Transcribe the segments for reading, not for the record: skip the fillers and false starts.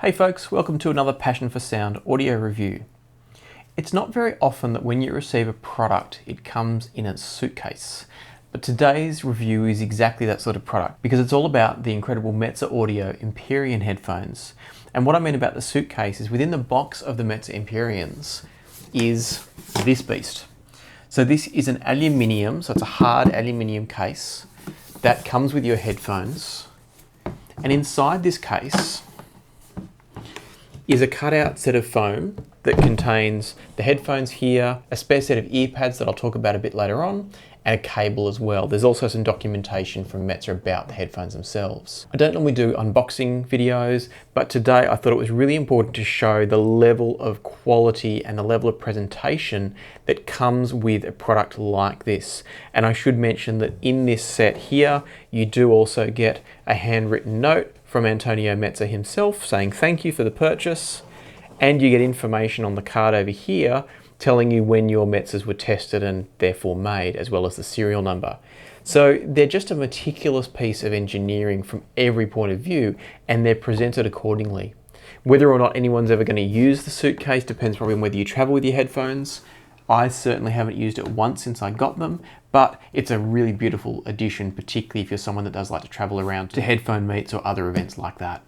Hey folks, welcome to another Passion for Sound audio review. It's not very often that when you receive a product, it comes in a suitcase. But today's review is exactly that sort of product because it's all about the incredible Meze Audio Empyrean headphones. And what I mean about the suitcase is within the box of the Meze Empyreans is this beast. So this is an aluminium, so it's a hard aluminium case that comes with your headphones. And inside this case is a cutout set of foam that contains the headphones here, a spare set of ear pads that I'll talk about a bit later on, and a cable as well. There's also some documentation from Meze about the headphones themselves. I don't normally do unboxing videos, but today I thought it was really important to show the level of quality and the level of presentation that comes with a product like this. And I should mention that in this set here, you do also get a handwritten note from Antonio Meze himself saying thank you for the purchase, and you get information on the card over here telling you when your Mezes were tested and therefore made, as well as the serial number. So they're just a meticulous piece of engineering from every point of view, and they're presented accordingly. Whether or not anyone's ever going to use the suitcase depends probably on whether you travel with your headphones. I certainly haven't used it once since I got them, but it's a really beautiful addition, particularly if you're someone that does like to travel around to headphone meets or other events like that.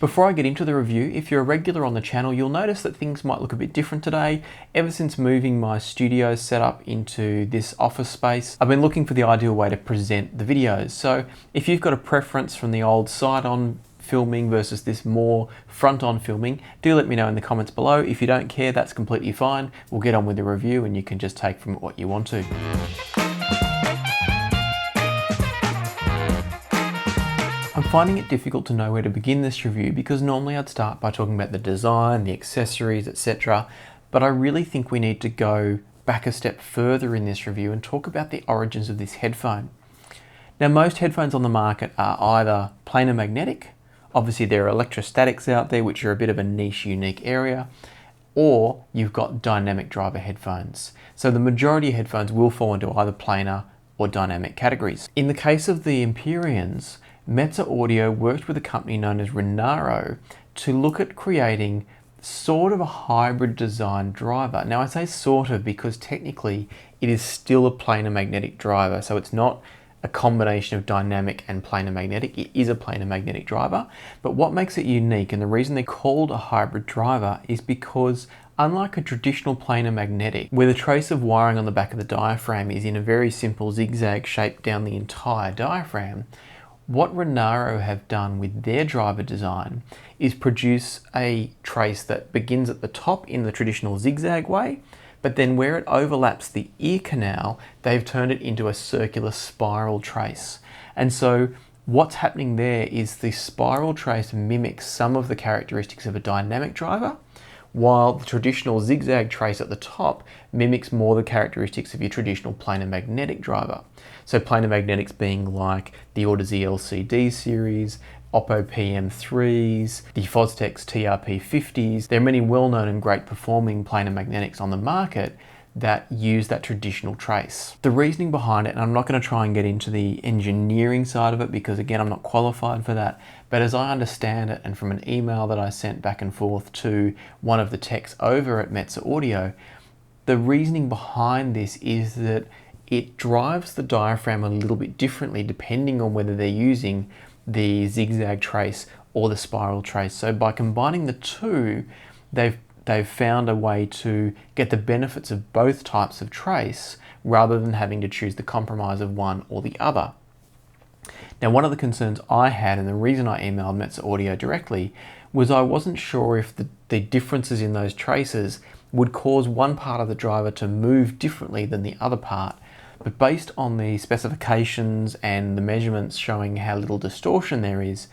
Before I get into the review, if you're a regular on the channel, you'll notice that things might look a bit different today. Ever since moving my studio setup into this office space, I've been looking for the ideal way to present the videos. So if you've got a preference from the old side-on filming versus this more front-on filming, do let me know in the comments below. If you don't care, that's completely fine. We'll get on with the review and you can just take from it what you want to. I'm finding it difficult to know where to begin this review because normally I'd start by talking about the design, the accessories, etc. But I really think we need to go back a step further in this review and talk about the origins of this headphone. Now, most headphones on the market are either planar magnetic, obviously there are electrostatics out there which are a bit of a niche, unique area, or you've got dynamic driver headphones. So the majority of headphones will fall into either planar or dynamic categories. In the case of the Empyreans, Meze Audio worked with a company known as Rinaro to look at creating sort of a hybrid design driver. Now I say sort of because technically it is still a planar magnetic driver, so it's not a combination of dynamic and planar magnetic. It is a planar magnetic driver, but what makes it unique and the reason they're called a hybrid driver is because unlike a traditional planar magnetic, where the trace of wiring on the back of the diaphragm is in a very simple zigzag shape down the entire diaphragm, what Rinaro have done with their driver design is produce a trace that begins at the top in the traditional zigzag way, but then where it overlaps the ear canal, they've turned it into a circular spiral trace. And so what's happening there is the spiral trace mimics some of the characteristics of a dynamic driver, while the traditional zigzag trace at the top mimics more the characteristics of your traditional planar magnetic driver. So planar magnetics being like the Audeze LCD series, Oppo PM3s, the Fostex TRP50s. There are many well-known and great performing planar magnetics on the market that use that traditional trace. The reasoning behind it, and I'm not going to try and get into the engineering side of it because again I'm not qualified for that, but as I understand it and from an email that I sent back and forth to one of the techs over at Meze Audio, the reasoning behind this is that it drives the diaphragm a little bit differently depending on whether they're using the zigzag trace or the spiral trace. So by combining the two, they've found a way to get the benefits of both types of trace rather than having to choose the compromise of one or the other. Now, one of the concerns I had, and the reason I emailed Meze Audio directly, was I wasn't sure if the differences in those traces would cause one part of the driver to move differently than the other part. But based on the specifications and the measurements showing how little distortion there is,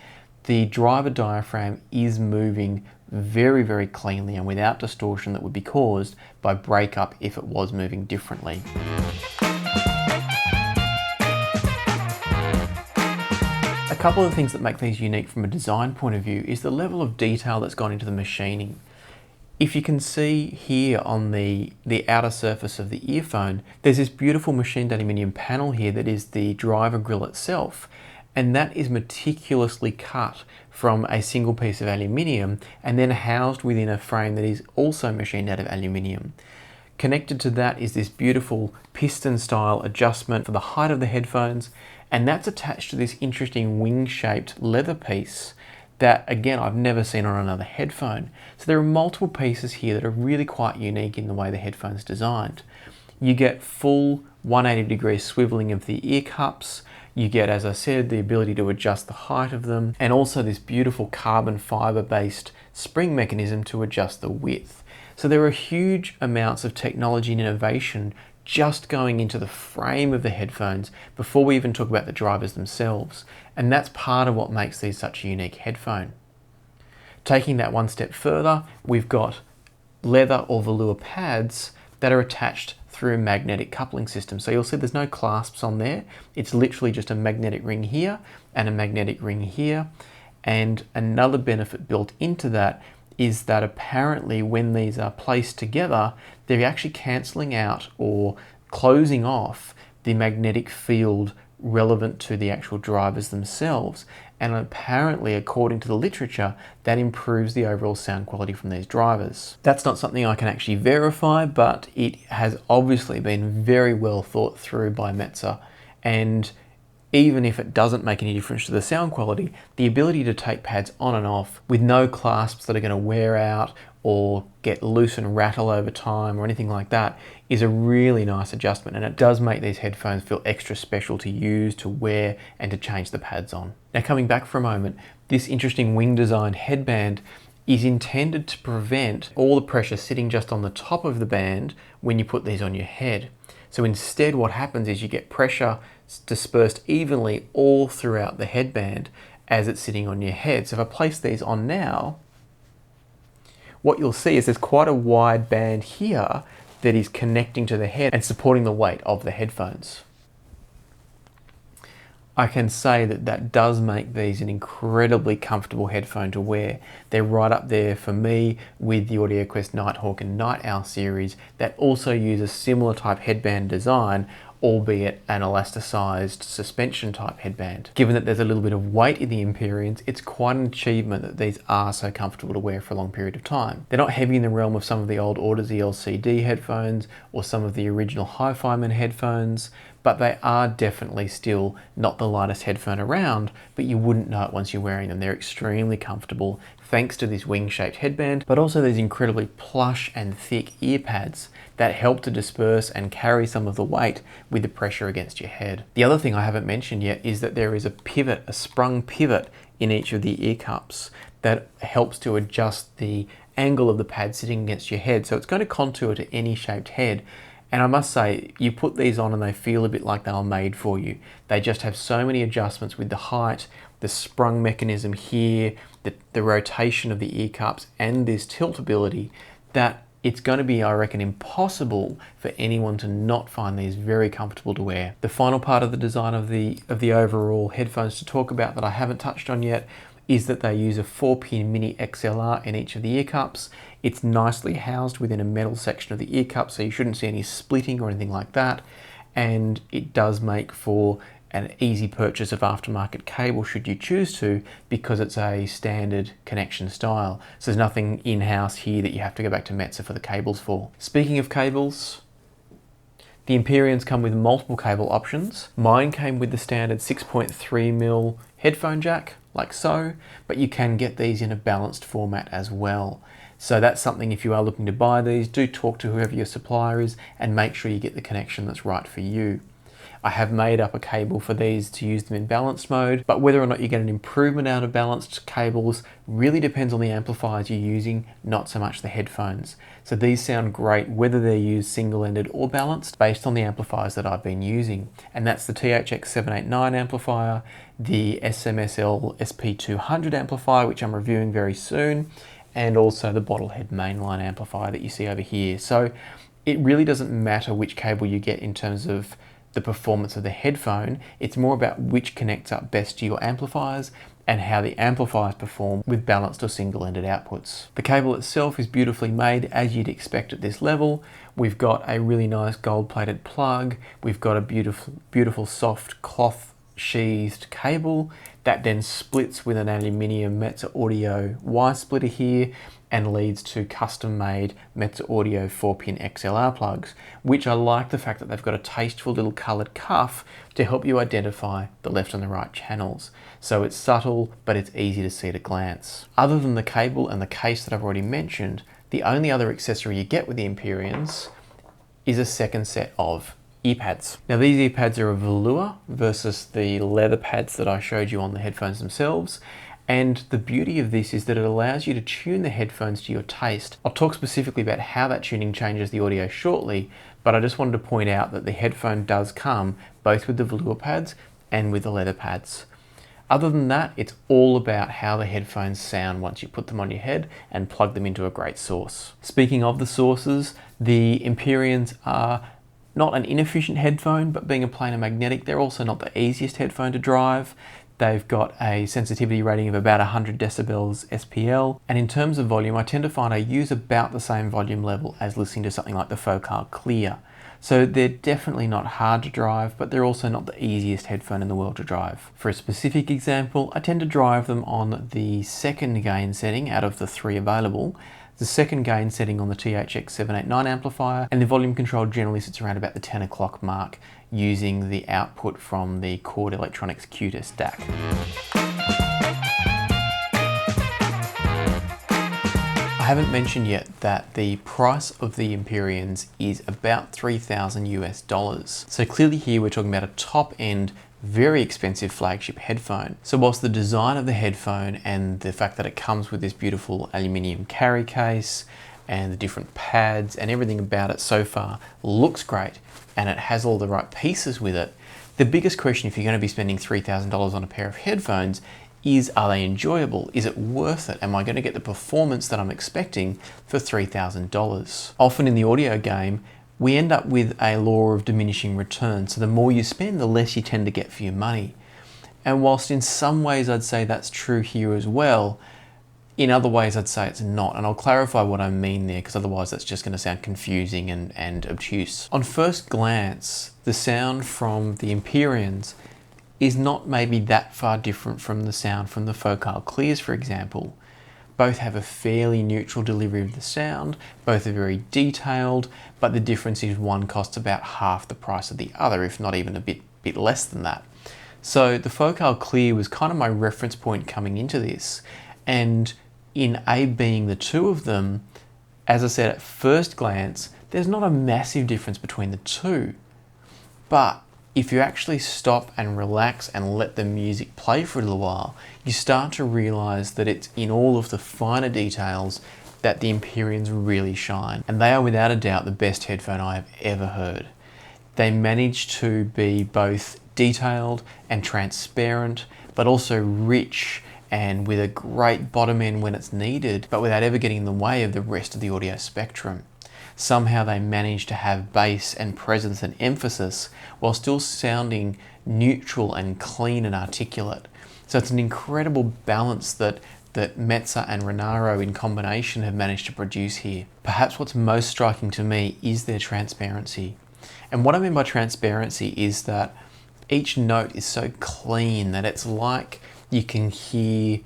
the driver diaphragm is moving very, very cleanly and without distortion that would be caused by breakup if it was moving differently. couple of things that make these unique from a design point of view is the level of detail that's gone into the machining. If you can see here on the outer surface of the earphone, there's this beautiful machined aluminium panel here that is the driver grille itself, and that is meticulously cut from a single piece of aluminium and then housed within a frame that is also machined out of aluminium. Connected to that is this beautiful piston style adjustment for the height of the headphones, and that's attached to this interesting wing-shaped leather piece that, again, I've never seen on another headphone. So there are multiple pieces here that are really quite unique in the way the headphone's designed. You get full 180-degree swiveling of the ear cups. You get, as I said, the ability to adjust the height of them, and also this beautiful carbon fiber-based spring mechanism to adjust the width. So there are huge amounts of technology and innovation just going into the frame of the headphones before we even talk about the drivers themselves. And that's part of what makes these such a unique headphone. Taking that one step further, we've got leather or velour pads that are attached through a magnetic coupling system. So you'll see there's no clasps on there. It's literally just a magnetic ring here and a magnetic ring here. And another benefit built into that is that apparently when these are placed together, they're actually cancelling out or closing off the magnetic field relevant to the actual drivers themselves. And apparently, according to the literature, that improves the overall sound quality from these drivers. That's not something I can actually verify, but it has obviously been very well thought through by Meze. And even if it doesn't make any difference to the sound quality, the ability to take pads on and off with no clasps that are going to wear out or get loose and rattle over time or anything like that is a really nice adjustment, and it does make these headphones feel extra special to use, to wear, and to change the pads on. Now, coming back for a moment, this interesting wing design headband is intended to prevent all the pressure sitting just on the top of the band when you put these on your head. So instead, what happens is you get pressure dispersed evenly all throughout the headband as it's sitting on your head. So if I place these on now, what you'll see is there's quite a wide band here that is connecting to the head and supporting the weight of the headphones. I can say that that does make these an incredibly comfortable headphone to wear. They're right up there for me with the AudioQuest Nighthawk and NightOwl series that also use a similar type headband design, albeit an elasticized suspension type headband. Given that there's a little bit of weight in the Empyreans, it's quite an achievement that these are so comfortable to wear for a long period of time. They're not heavy in the realm of some of the old Audeze LCD headphones or some of the original Hi-Fi-Man headphones, but they are definitely still not the lightest headphone around, but you wouldn't know it once you're wearing them. They're extremely comfortable thanks to this wing-shaped headband, but also these incredibly plush and thick ear pads that help to disperse and carry some of the weight with the pressure against your head. The other thing I haven't mentioned yet is that there is a pivot, a sprung pivot in each of the ear cups that helps to adjust the angle of the pad sitting against your head. So it's going to contour to any shaped head. And I must say, you put these on and they feel a bit like they were made for you. They just have so many adjustments with the height, the sprung mechanism here, the rotation of the ear cups, and this tiltability that it's going to be, I reckon, impossible for anyone to not find these very comfortable to wear. The final part of the design of the overall headphones to talk about that I haven't touched on yet is that they use a 4-pin mini XLR in each of the ear cups. It's nicely housed within a metal section of the ear cup, so you shouldn't see any splitting or anything like that. And it does make for an easy purchase of aftermarket cable should you choose to, because it's a standard connection style. So there's nothing in-house here that you have to go back to Meze for the cables for. Speaking of cables, the Empyreans come with multiple cable options. Mine came with the standard 6.3mm headphone jack, like so, but you can get these in a balanced format as well. So that's something, if you are looking to buy these, do talk to whoever your supplier is and make sure you get the connection that's right for you. I have made up a cable for these to use them in balanced mode, but whether or not you get an improvement out of balanced cables really depends on the amplifiers you're using, not so much the headphones. So these sound great whether they're used single-ended or balanced based on the amplifiers that I've been using. And that's the THX789 amplifier, the SMSL SP200 amplifier, which I'm reviewing very soon, and also the Bottlehead mainline amplifier that you see over here. So it really doesn't matter which cable you get in terms of the performance of the headphone. It's more about which connects up best to your amplifiers and how the amplifiers perform with balanced or single-ended outputs. The cable itself is beautifully made, as you'd expect at this level. We've got a really nice gold-plated plug. We've got a beautiful soft cloth sheathed cable that then splits with an aluminium Meze audio wire splitter here and leads to custom-made Meze audio 4-pin XLR plugs, which I like the fact that they've got a tasteful little coloured cuff to help you identify the left and the right channels. So it's subtle, but it's easy to see at a glance. Other than the cable and the case that I've already mentioned, the only other accessory you get with the Empyreans is a second set of earpads. Now these earpads are a velour versus the leather pads that I showed you on the headphones themselves. And the beauty of this is that it allows you to tune the headphones to your taste. I'll talk specifically about how that tuning changes the audio shortly, but I just wanted to point out that the headphone does come both with the velour pads and with the leather pads. Other than that, it's all about how the headphones sound once you put them on your head and plug them into a great source. Speaking of the sources, the Empyreans are not an inefficient headphone, but being a planar magnetic, they're also not the easiest headphone to drive. They've got a sensitivity rating of about 100 decibels SPL. And in terms of volume, I tend to find I use about the same volume level as listening to something like the Focal Clear. So they're definitely not hard to drive, but they're also not the easiest headphone in the world to drive. For a specific example, I tend to drive them on the second gain setting out of the 3 available, the second gain setting on the THX789 amplifier, and the volume control generally sits around about the 10 o'clock mark using the output from the Chord Electronics Q-Test DAC. I haven't mentioned yet that the price of the Empyreans is about $3,000 US. So clearly here we're talking about a top-end, very expensive flagship headphone. So whilst the design of the headphone and the fact that it comes with this beautiful aluminium carry case and the different pads and everything about it so far looks great and it has all the right pieces with it, the biggest question if you're going to be spending $3,000 on a pair of headphones is, are they enjoyable? Is it worth it? Am I going to get the performance that I'm expecting for $3,000? Often in the audio game, we end up with a law of diminishing returns. So the more you spend, the less you tend to get for your money. And whilst in some ways I'd say that's true here as well, in other ways I'd say it's not. And I'll clarify what I mean there, because otherwise that's just going to sound confusing and obtuse. On first glance, the sound from the Empyreans is not maybe that far different from the sound from the Focal Clears, for example. Both have a fairly neutral delivery of the sound, both are very detailed, but the difference is one costs about half the price of the other, if not even a bit less than that. So the Focal Clear was kind of my reference point coming into this, and in A being the two of them, as I said at first glance, there's not a massive difference between the two. But if you actually stop and relax and let the music play for a little while, you start to realize that it's in all of the finer details that the Empyreans really shine. And they are without a doubt the best headphone I have ever heard. They manage to be both detailed and transparent, but also rich and with a great bottom end when it's needed, but without ever getting in the way of the rest of the audio spectrum. Somehow they manage to have bass and presence and emphasis while still sounding neutral and clean and articulate. So it's an incredible balance that Meze and Rinaro in combination have managed to produce here. Perhaps what's most striking to me is their transparency. And what I mean by transparency is that each note is so clean that it's like you can hear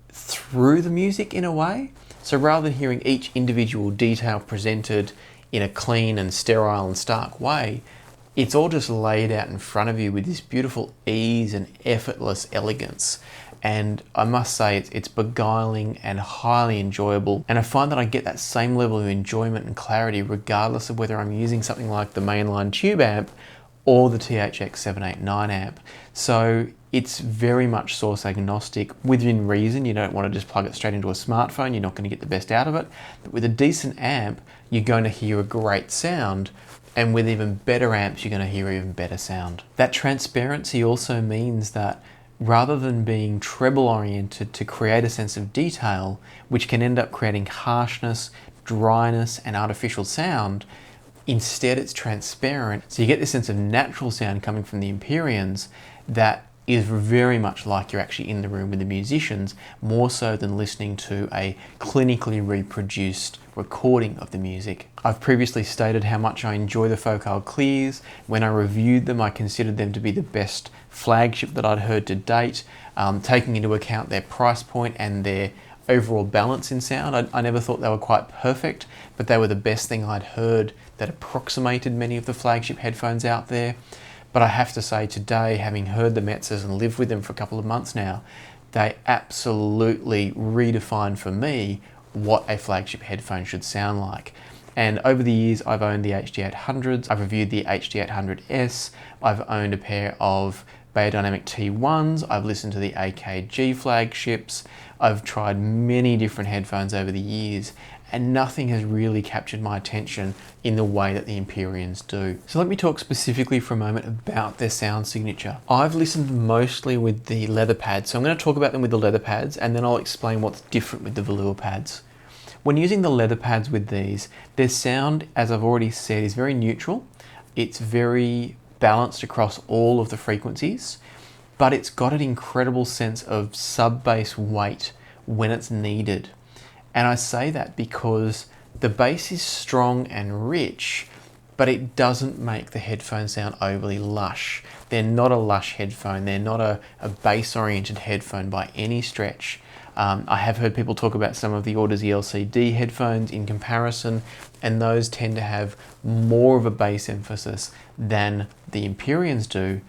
through the music in a way. So rather than hearing each individual detail presented in a clean and sterile and stark way, it's all just laid out in front of you with this beautiful ease and effortless elegance. And I must say it's beguiling and highly enjoyable. And I find that I get that same level of enjoyment and clarity regardless of whether I'm using something like the mainline tube amp or the THX789 amp. So it's very much source agnostic. Within reason, you don't want to just plug it straight into a smartphone, you're not going to get the best out of it. But with a decent amp, you're going to hear a great sound, and with even better amps, you're going to hear even better sound. That transparency also means that rather than being treble oriented to create a sense of detail, which can end up creating harshness, dryness, and artificial sound, Instead, it's transparent, so you get this sense of natural sound coming from the Empyreans that is very much like you're actually in the room with the musicians, more so than listening to a clinically reproduced recording of the music. I've previously stated how much I enjoy the Focal Clears. When I reviewed them, I considered them to be the best flagship that I'd heard to date, taking into account their price point and their overall balance in sound. I never thought they were quite perfect, but they were the best thing I'd heard that approximated many of the flagship headphones out there. But I have to say today, having heard the Mezes and lived with them for a couple of months now, they absolutely redefine for me what a flagship headphone should sound like. And over the years, I've owned the HD800s, I've reviewed the HD800S, I've owned a pair of BeoDynamic T1s, I've listened to the AKG flagships, I've tried many different headphones over the years, and nothing has really captured my attention in the way that the Empyreans do. So let me talk specifically for a moment about their sound signature. I've listened mostly with the leather pads, so I'm going to talk about them with the leather pads, and then I'll explain what's different with the velour pads. When using the leather pads with these, their sound, as I've already said, is very neutral. It's very balanced across all of the frequencies, but it's got an incredible sense of sub-bass weight when it's needed. And I say that because the bass is strong and rich, but it doesn't make the headphone sound overly lush. They're not a lush headphone. They're not a bass-oriented headphone by any stretch. I have heard people talk about some of the Audeze LCD headphones in comparison, and those tend to have more of a bass emphasis than the Empyreans do.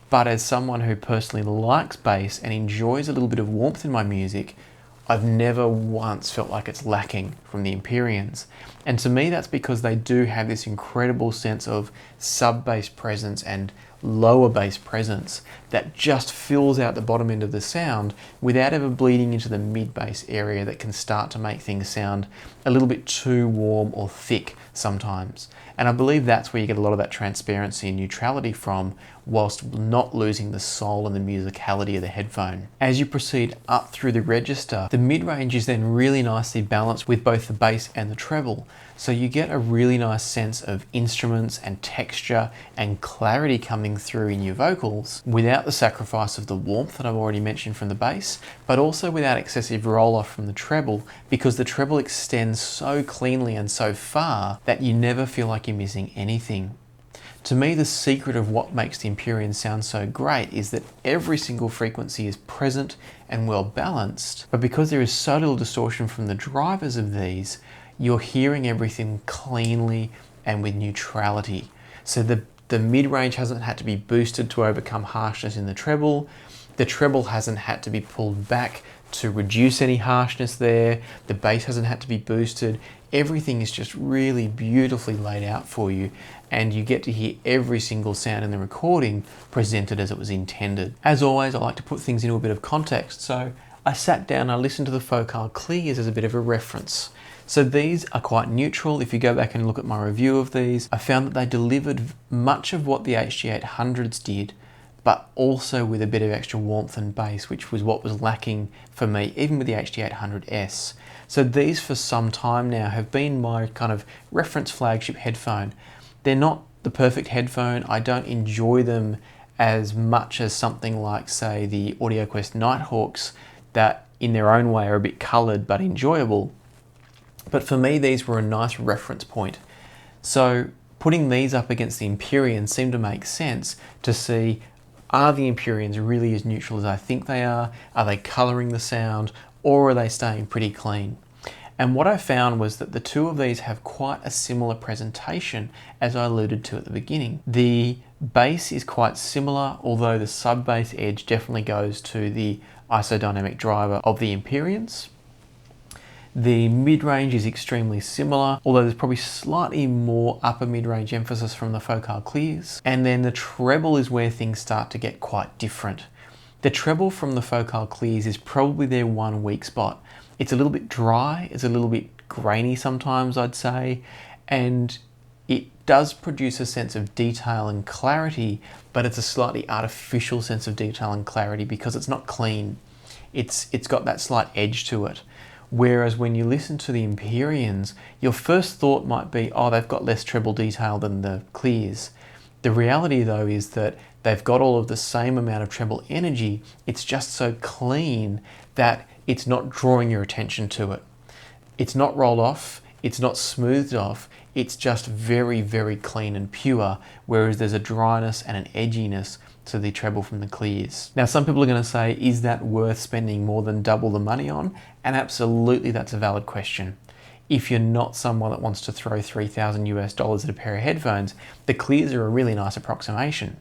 But as someone who personally likes bass and enjoys a little bit of warmth in my music, I've never once felt like it's lacking from the Empyreans. And to me, that's because they do have this incredible sense of sub-bass presence and lower bass presence that just fills out the bottom end of the sound without ever bleeding into the mid-bass area that can start to make things sound a little bit too warm or thick sometimes. And I believe that's where you get a lot of that transparency and neutrality from, whilst not losing the soul and the musicality of the headphone. As you proceed up through the register, the mid-range is then really nicely balanced with both the bass and the treble. So you get a really nice sense of instruments and texture and clarity coming through in your vocals without the sacrifice of the warmth that I've already mentioned from the bass, but also without excessive roll-off from the treble, because the treble extends so cleanly and so far that you never feel like you're missing anything. To me, the secret of what makes the Empyrean sound so great is that every single frequency is present and well balanced, but because there is so little distortion from the drivers of these, you're hearing everything cleanly and with neutrality. So the mid-range hasn't had to be boosted to overcome harshness in the treble hasn't had to be pulled back to reduce any harshness there, the bass hasn't had to be boosted. Everything is just really beautifully laid out for you, and you get to hear every single sound in the recording presented as it was intended. As always, I like to put things into a bit of context, so I sat down and I listened to the Focal Clears as a bit of a reference. So these are quite neutral. If you go back and look at my review of these, I found that they delivered much of what the HD800s did, but also with a bit of extra warmth and bass, which was what was lacking for me, even with the HD800S. So these for some time now have been my kind of reference flagship headphone. They're not the perfect headphone. I don't enjoy them as much as something like, say, the AudioQuest NightHawks that in their own way are a bit coloured but enjoyable. But for me, these were a nice reference point. So putting these up against the Empyrean seemed to make sense to see, are the Empyreans really as neutral as I think they are? Are they colouring the sound, or are they staying pretty clean? And what I found was that the two of these have quite a similar presentation, as I alluded to at the beginning. The bass is quite similar, although the sub-bass edge definitely goes to the Isodynamic driver of the Empyreans. The mid-range is extremely similar, although there's probably slightly more upper mid-range emphasis from the Focal Clears. And then the treble is where things start to get quite different. The treble from the Focal Clears is probably their one weak spot. It's a little bit dry, it's a little bit grainy sometimes, I'd say, and it does produce a sense of detail and clarity, but it's a slightly artificial sense of detail and clarity because it's not clean. It's got that slight edge to it. Whereas when you listen to the Empyreans, your first thought might be, oh, they've got less treble detail than the clears. The reality though is that they've got all of the same amount of treble energy, it's just so clean that it's not drawing your attention to it. It's not rolled off, it's not smoothed off, it's just very, very clean and pure, whereas there's a dryness and an edginess to the treble from the clears. Now, some people are going to say, is that worth spending more than double the money on? And absolutely, that's a valid question. If you're not someone that wants to throw $3,000 at a pair of headphones, the clears are a really nice approximation.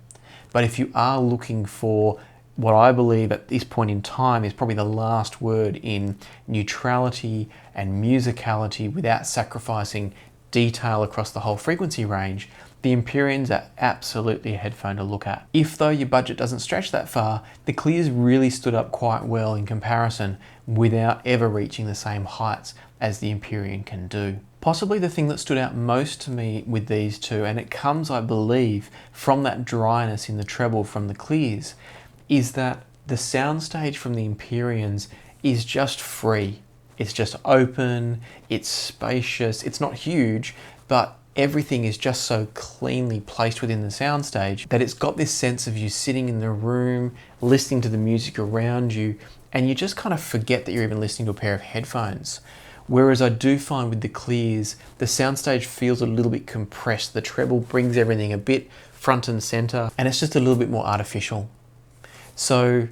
But if you are looking for what I believe at this point in time is probably the last word in neutrality and musicality without sacrificing detail across the whole frequency range, the Empyreans are absolutely a headphone to look at. If though your budget doesn't stretch that far, the clears really stood up quite well in comparison without ever reaching the same heights as the Empyrean can do. Possibly the thing that stood out most to me with these two, and it comes, I believe, from that dryness in the treble from the clears, is that the soundstage from the Empyreans is just free. It's just open, it's spacious, it's not huge, but everything is just so cleanly placed within the soundstage that it's got this sense of you sitting in the room, listening to the music around you, and you just kind of forget that you're even listening to a pair of headphones. Whereas I do find with the clears, the soundstage feels a little bit compressed. The treble brings everything a bit front and center, and it's just a little bit more artificial. So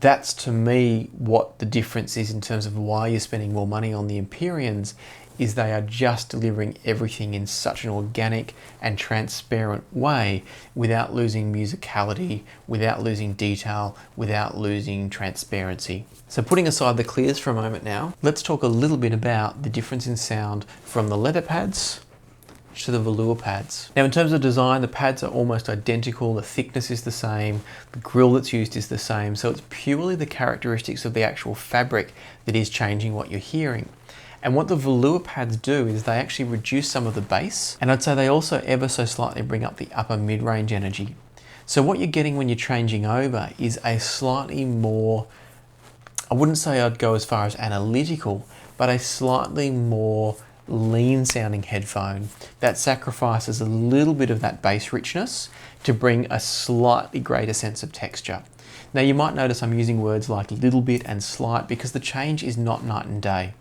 that's to me what the difference is in terms of why you're spending more money on the Empyreans, is they are just delivering everything in such an organic and transparent way without losing musicality, without losing detail, without losing transparency. So putting aside the clears for a moment now, let's talk a little bit about the difference in sound from the leather pads to the velour pads. Now in terms of design, the pads are almost identical, the thickness is the same, the grill that's used is the same, so it's purely the characteristics of the actual fabric that is changing what you're hearing. And what the velour pads do is they actually reduce some of the bass, and I'd say they also ever so slightly bring up the upper mid-range energy. So what you're getting when you're changing over is a slightly more, I wouldn't say I'd go as far as analytical, but a slightly more lean sounding headphone that sacrifices a little bit of that bass richness to bring a slightly greater sense of texture. Now you might notice I'm using words like little bit and slight because the change is not night and day.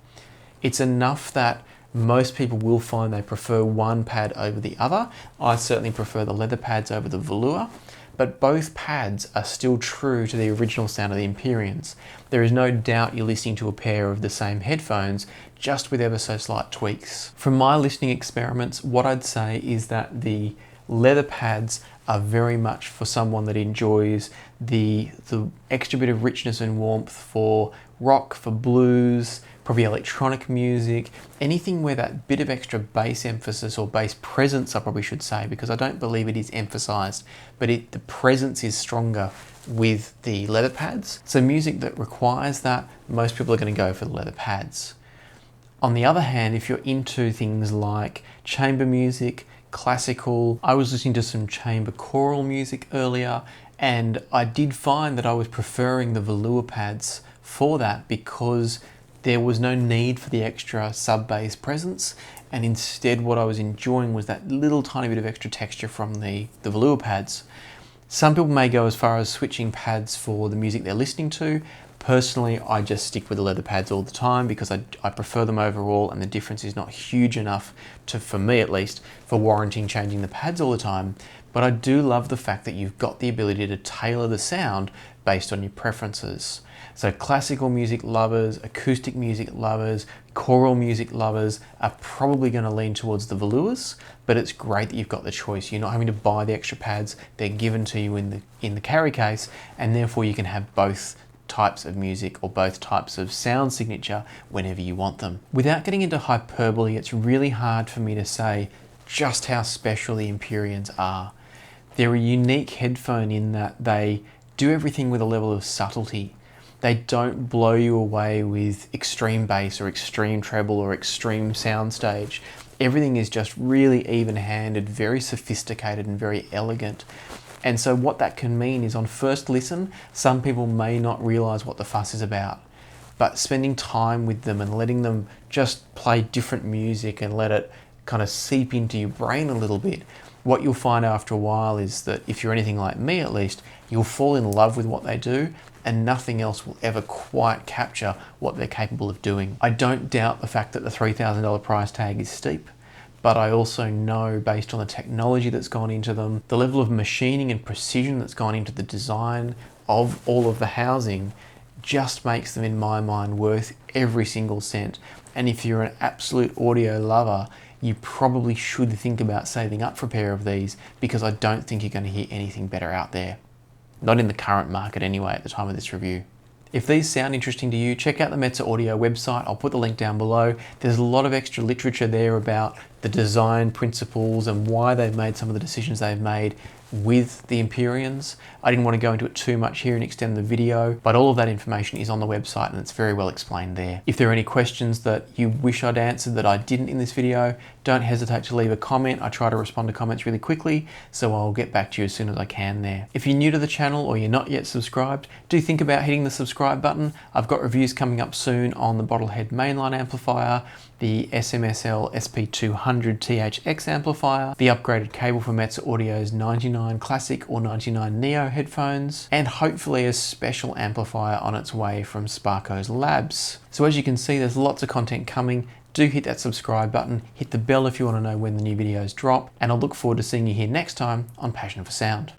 It's enough that most people will find they prefer one pad over the other. I certainly prefer the leather pads over the velour, but both pads are still true to the original sound of the Empyreans. There is no doubt you're listening to a pair of the same headphones, just with ever so slight tweaks. From my listening experiments, what I'd say is that the leather pads are very much for someone that enjoys the extra bit of richness and warmth for rock, for blues, probably electronic music, anything where that bit of extra bass emphasis or bass presence, I probably should say, because I don't believe it is emphasized, but the presence is stronger with the leather pads. So music that requires that, most people are going to go for the leather pads. On the other hand, if you're into things like chamber music, classical, I was listening to some chamber choral music earlier, and I did find that I was preferring the velour pads for that because there was no need for the extra sub-bass presence, and instead what I was enjoying was that little tiny bit of extra texture from the velour pads. Some people may go as far as switching pads for the music they're listening to. Personally, I just stick with the leather pads all the time because I prefer them overall, and the difference is not huge enough to, for me at least, for warranting changing the pads all the time. But I do love the fact that you've got the ability to tailor the sound based on your preferences. So classical music lovers, acoustic music lovers, choral music lovers are probably going to lean towards the velours, but it's great that you've got the choice. You're not having to buy the extra pads, they're given to you in the carry case, and therefore you can have both types of music or both types of sound signature whenever you want them. Without getting into hyperbole, it's really hard for me to say just how special the Empyreans are. They're a unique headphone in that they do everything with a level of subtlety. They don't blow you away with extreme bass or extreme treble or extreme soundstage. Everything is just really even-handed, very sophisticated and very elegant. And so what that can mean is on first listen, some people may not realize what the fuss is about. but spending time with them and letting them just play different music and let it kind of seep into your brain a little bit, what you'll find after a while is that, if you're anything like me at least, you'll fall in love with what they do, and nothing else will ever quite capture what they're capable of doing. I don't doubt the fact that the $3,000 price tag is steep, but I also know, based on the technology that's gone into them, the level of machining and precision that's gone into the design of all of the housing, just makes them, in my mind, worth every single cent. And if you're an absolute audio lover, you probably should think about saving up for a pair of these, because I don't think you're going to hear anything better out there. Not in the current market anyway, at the time of this review. If these sound interesting to you, check out the Meze Audio website. I'll put the link down below. There's a lot of extra literature there about the design principles and why they've made some of the decisions they've made with the Empyreans. I didn't want to go into it too much here and extend the video, but all of that information is on the website and it's very well explained there. If there are any questions that you wish I'd answered that I didn't in this video, don't hesitate to leave a comment. I try to respond to comments really quickly, so I'll get back to you as soon as I can there. If you're new to the channel or you're not yet subscribed, do think about hitting the subscribe button. I've got reviews coming up soon on the Bottlehead mainline amplifier, the SMSL SP200 THX amplifier, the upgraded cable for Meze Audio's 99 Classic or 99 Neo headphones, and hopefully a special amplifier on its way from Sparko's Labs. So as you can see, there's lots of content coming. Do hit that subscribe button, hit the bell if you want to know when the new videos drop, and I'll look forward to seeing you here next time on Passion for Sound.